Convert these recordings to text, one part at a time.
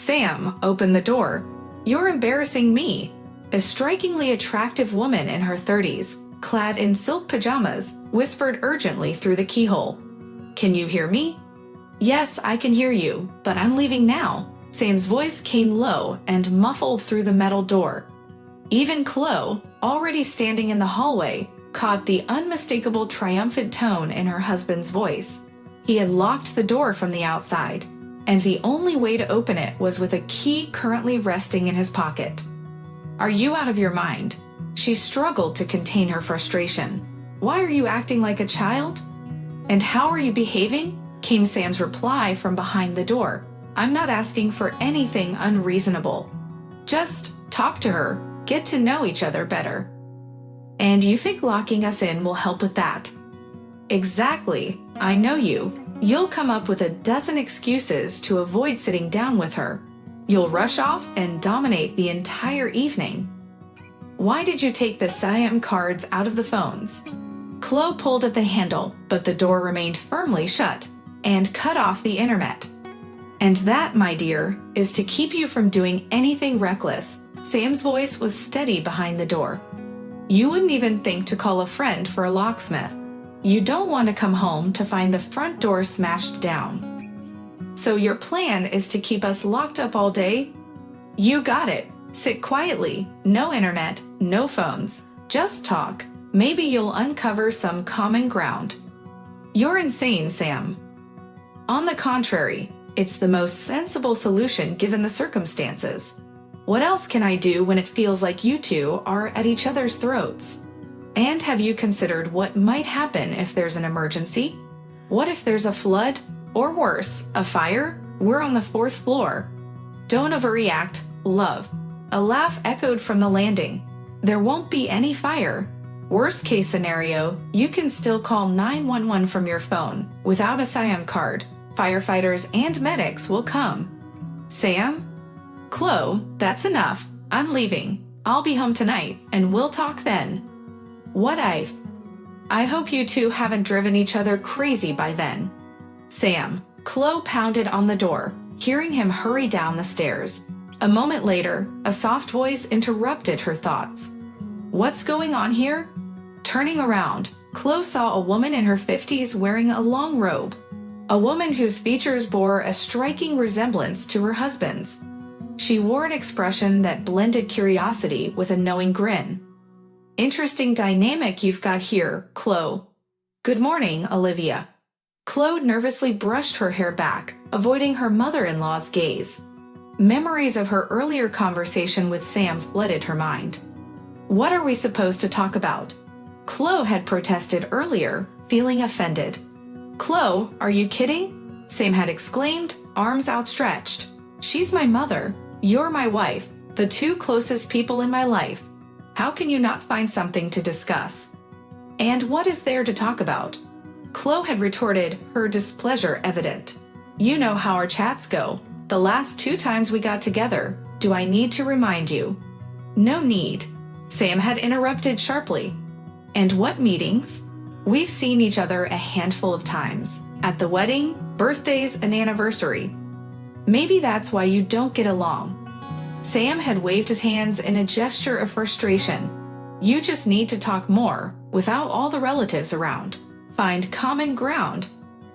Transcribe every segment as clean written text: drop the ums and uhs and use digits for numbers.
Sam opened the door. "You're embarrassing me." A strikingly attractive woman in her 30s, clad in silk pajamas, whispered urgently through the keyhole. "Can you hear me?" "Yes, I can hear you, but I'm leaving now." Sam's voice came low and muffled through the metal door. Even Chloe, already standing in the hallway, caught the unmistakable triumphant tone in her husband's voice. He had locked the door from the outside, and the only way to open it was with a key currently resting in his pocket. "Are you out of your mind?" She struggled to contain her frustration. "Why are you acting like a child?" "And how are you behaving?" came Sam's reply from behind the door. "I'm not asking for anything unreasonable. Just talk to her, get to know each other better." "And you think locking us in will help with that?" "Exactly. I know you. You'll come up with a dozen excuses to avoid sitting down with her. You'll rush off and dominate the entire evening." "Why did you take the SIM cards out of the phones?" Chloe pulled at the handle, but the door remained firmly shut and cut off the internet. "And that, my dear, is to keep you from doing anything reckless." Sam's voice was steady behind the door. "You wouldn't even think to call a friend for a locksmith. You don't want to come home to find the front door smashed down. So your plan is to keep us locked up all day?" "You got it. Sit quietly, no internet, no phones. Just talk. Maybe you'll uncover some common ground." "You're insane, Sam." "On the contrary, it's the most sensible solution given the circumstances. What else can I do when it feels like you two are at each other's throats? And have you considered what might happen if there's an emergency? What if there's a flood? Or worse, a fire? We're on the 4th floor." "Don't overreact, love." A laugh echoed from the landing. "There won't be any fire. Worst case scenario, you can still call 911 from your phone without a SIM card. Firefighters and medics will come." "Sam?" "Chloe, that's enough. I'm leaving. I'll be home tonight, and we'll talk then." "What if? I hope you two haven't driven each other crazy by then." "Sam." Chloe pounded on the door, hearing him hurry down the stairs. A moment later, a soft voice interrupted her thoughts. "What's going on here?" Turning around, Chloe saw a woman in her 50s wearing a long robe. A woman whose features bore a striking resemblance to her husband's. She wore an expression that blended curiosity with a knowing grin. "Interesting dynamic you've got here, Chloe." "Good morning, Olivia." Chloe nervously brushed her hair back, avoiding her mother-in-law's gaze. Memories of her earlier conversation with Sam flooded her mind. "What are we supposed to talk about?" Chloe had protested earlier, feeling offended. "Chloe, are you kidding?" Sam had exclaimed, arms outstretched. "She's my mother. You're my wife, the two closest people in my life. How can you not find something to discuss?" "And what is there to talk about?" Chloe had retorted, her displeasure evident. "You know how our chats go. The last 2 times we got together. Do I need to remind you?" "No need." Sam had interrupted sharply. "And what meetings?" "We've seen each other a handful of times. At the wedding, birthdays, and anniversary. Maybe that's why you don't get along." Sam had waved his hands in a gesture of frustration. "You just need to talk more, without all the relatives around. Find common ground."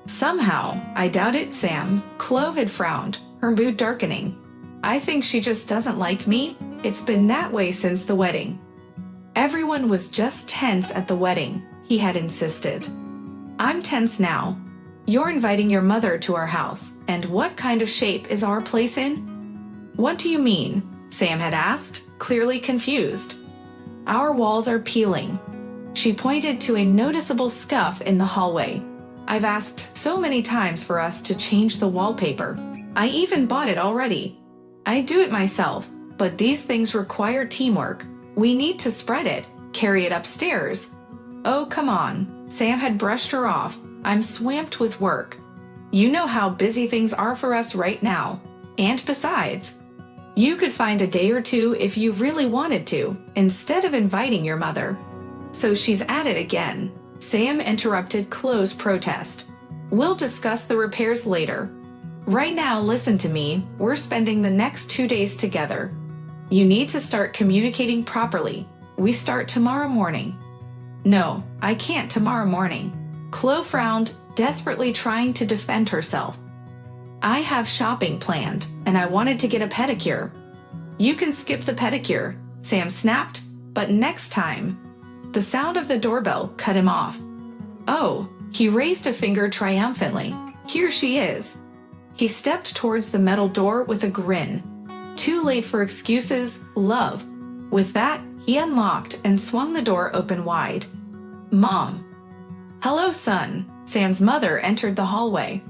"Somehow, I doubt it, Sam." Chloe had frowned, her mood darkening. "I think she just doesn't like me. It's been that way since the wedding." "Everyone was just tense at the wedding," he had insisted. "I'm tense now. You're inviting your mother to our house, and what kind of shape is our place in?" "What do you mean?" Sam had asked, clearly confused. "Our walls are peeling." She pointed to a noticeable scuff in the hallway. "I've asked so many times for us to change the wallpaper. I even bought it already. I do it myself, but these things require teamwork. We need to spread it, carry it upstairs." "Oh, come on." Sam had brushed her off. "I'm swamped with work. You know how busy things are for us right now. And besides, you could find a day or two if you really wanted to, instead of inviting your mother." "So she's at it again." Sam interrupted Chloe's protest. "We'll discuss the repairs later." Right now, listen to me. We're spending the next 2 days together. You need to start communicating properly. We start tomorrow morning." "No, I can't tomorrow morning." Chloe frowned, desperately trying to defend herself. "I have shopping planned, and I wanted to get a pedicure." "You can skip the pedicure," Sam snapped, "but next time." The sound of the doorbell cut him off. "Oh," he raised a finger triumphantly. "Here she is." He stepped towards the metal door with a grin. "Too late for excuses, love." With that, he unlocked and swung the door open wide. "Mom." "Hello, son." Sam's mother entered the hallway.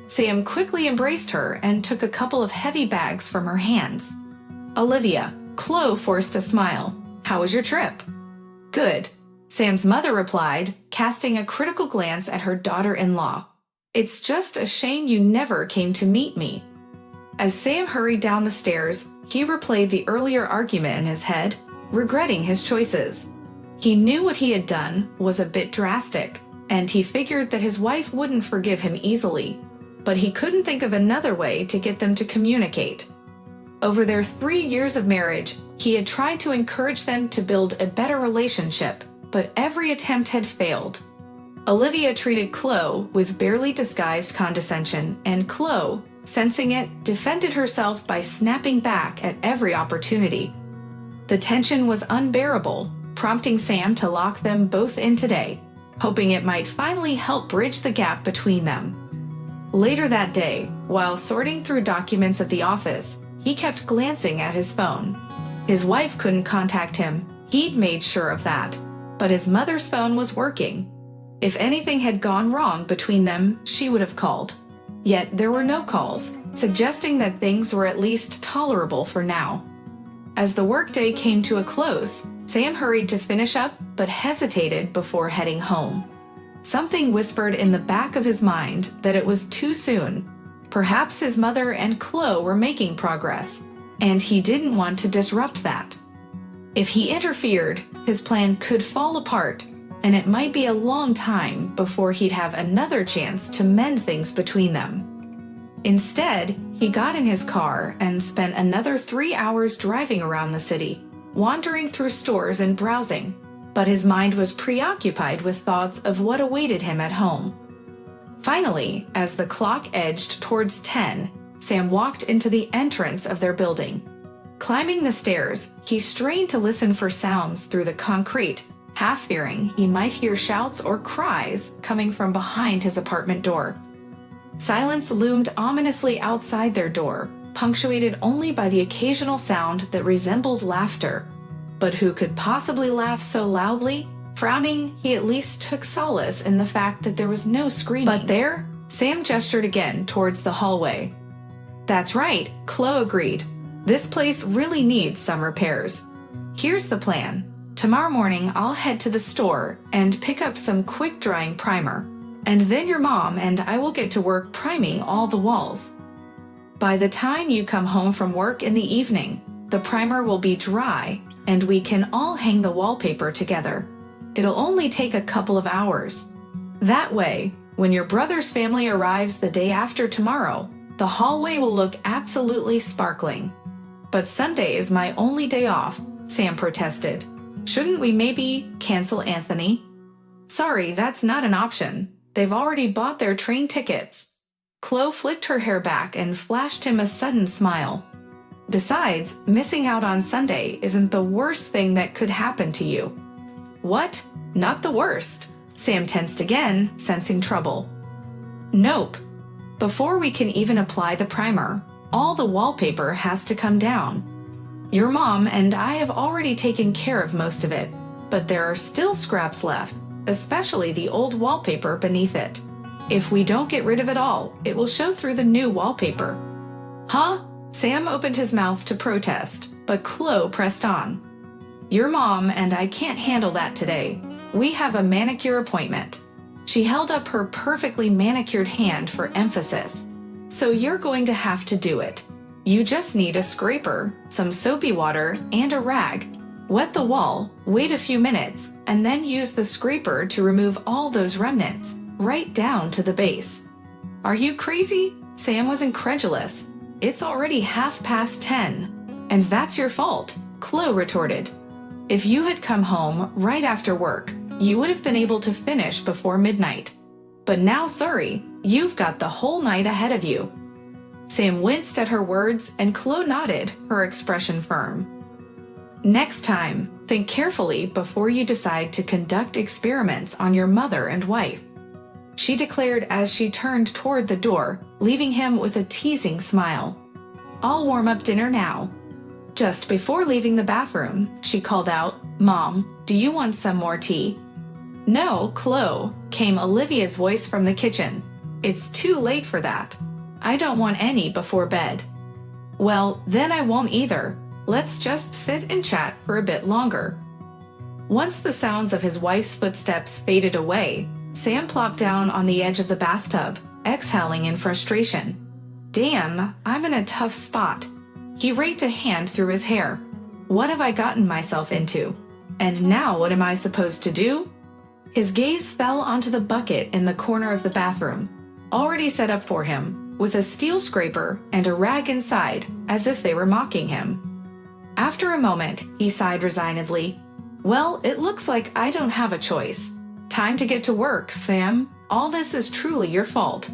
Sam quickly embraced her and took a couple of heavy bags from her hands. "Olivia," Chloe forced a smile. "How was your trip?" "Good," Sam's mother replied, casting a critical glance at her daughter-in-law. "It's just a shame you never came to meet me." As Sam hurried down the stairs, he replayed the earlier argument in his head, regretting his choices. He knew what he had done was a bit drastic, and he figured that his wife wouldn't forgive him easily, but he couldn't think of another way to get them to communicate. Over their 3 years of marriage, he had tried to encourage them to build a better relationship, but every attempt had failed. Olivia treated Chloe with barely disguised condescension, and Chloe, sensing it, defended herself by snapping back at every opportunity. The tension was unbearable, prompting Sam to lock them both in today, hoping it might finally help bridge the gap between them. Later that day, while sorting through documents at the office, he kept glancing at his phone. His wife couldn't contact him, he'd made sure of that, but his mother's phone was working. If anything had gone wrong between them, she would have called. Yet there were no calls, suggesting that things were at least tolerable for now. As the workday came to a close, Sam hurried to finish up but hesitated before heading home. Something whispered in the back of his mind that it was too soon. Perhaps his mother and Chloe were making progress, and he didn't want to disrupt that. If he interfered, his plan could fall apart, and it might be a long time before he'd have another chance to mend things between them. Instead, he got in his car and spent another 3 hours driving around the city, wandering through stores and browsing, but his mind was preoccupied with thoughts of what awaited him at home. Finally, as the clock edged towards 10, Sam walked into the entrance of their building. Climbing the stairs, he strained to listen for sounds through the concrete, half fearing he might hear shouts or cries coming from behind his apartment door. Silence loomed ominously outside their door, punctuated only by the occasional sound that resembled laughter. But who could possibly laugh so loudly? Frowning, he at least took solace in the fact that there was no screaming. But there, Sam gestured again towards the hallway. "That's right," Chloe agreed. "This place really needs some repairs. Here's the plan. Tomorrow morning, I'll head to the store and pick up some quick-drying primer, and then your mom and I will get to work priming all the walls. By the time you come home from work in the evening, the primer will be dry, and we can all hang the wallpaper together. It'll only take a couple of hours. That way, when your brother's family arrives the day after tomorrow, the hallway will look absolutely sparkling." "But Sunday is my only day off," Sam protested. "Shouldn't we maybe cancel Anthony?" "Sorry, that's not an option. They've already bought their train tickets." Chloe flicked her hair back and flashed him a sudden smile. "Besides, missing out on Sunday isn't the worst thing that could happen to you." "What? Not the worst?" Sam tensed again, sensing trouble. "Nope. Before we can even apply the primer, all the wallpaper has to come down. Your mom and I have already taken care of most of it, but there are still scraps left, especially the old wallpaper beneath it. If we don't get rid of it all, it will show through the new wallpaper." "Huh?" Sam opened his mouth to protest, but Chloe pressed on. "Your mom and I can't handle that today. We have a manicure appointment." She held up her perfectly manicured hand for emphasis. "So you're going to have to do it. You just need a scraper, some soapy water, and a rag. Wet the wall, wait a few minutes, and then use the scraper to remove all those remnants, right down to the base." "Are you crazy?" Sam was incredulous. It's already 10:30. And that's your fault, Chloe retorted. If you had come home right after work, you would have been able to finish before midnight. But now, sorry, you've got the whole night ahead of you. Sam winced at her words and Chloe nodded, her expression firm. Next time, think carefully before you decide to conduct experiments on your mother and wife, she declared as she turned toward the door, leaving him with a teasing smile. I'll warm up dinner now. Just before leaving the bathroom, she called out, Mom, do you want some more tea? No, Chloe, came Olivia's voice from the kitchen. It's too late for that. I don't want any before bed. Well, then I won't either. Let's just sit and chat for a bit longer. Once the sounds of his wife's footsteps faded away, Sam plopped down on the edge of the bathtub, exhaling in frustration. Damn, I'm in a tough spot. He raked a hand through his hair. What have I gotten myself into? And now what am I supposed to do? His gaze fell onto the bucket in the corner of the bathroom, already set up for him, with a steel scraper and a rag inside, as if they were mocking him. After a moment, he sighed resignedly. Well, it looks like I don't have a choice. Time to get to work, Sam. All this is truly your fault.